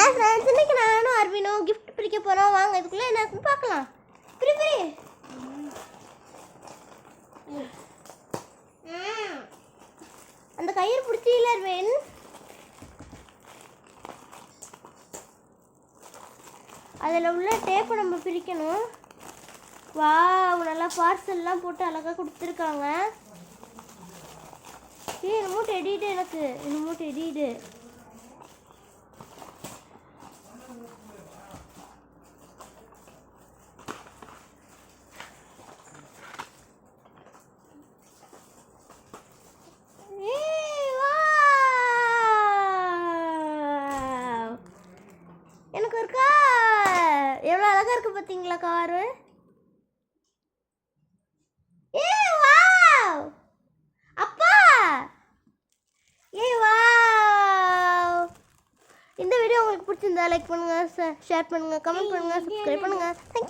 Hi friends, இன்னைக்கு நானும் அர்வினும் gift பிரிக்க போகிறோம். வாங்க இதுக்குள்ளே என்ன இருக்குன்னு பார்க்கலாம். பிரி அந்த கயிறு பிடிச்சில அர்வின். அதில் உள்ள டேப்பை நம்ம பிரிக்கணும். வாவ், நல்லா பார்சல்லாம் போட்டு அழகாக கொடுத்துருக்காங்க. என்னமோ டெடிடு, எனக்கு என்னமோ டெடிடு. எனக்கு இருக்கா, எவ்வளோ அழகா இருக்கு பார்த்தீங்களா காரு. அப்பா, இந்த வீடியோ உங்களுக்கு பிடிச்சிருந்தா லைக் பண்ணுங்க, ஷேர் பண்ணுங்க, கமெண்ட் பண்ணுங்க, சப்ஸ்கிரைப் பண்ணுங்க. தேங்க்யூ.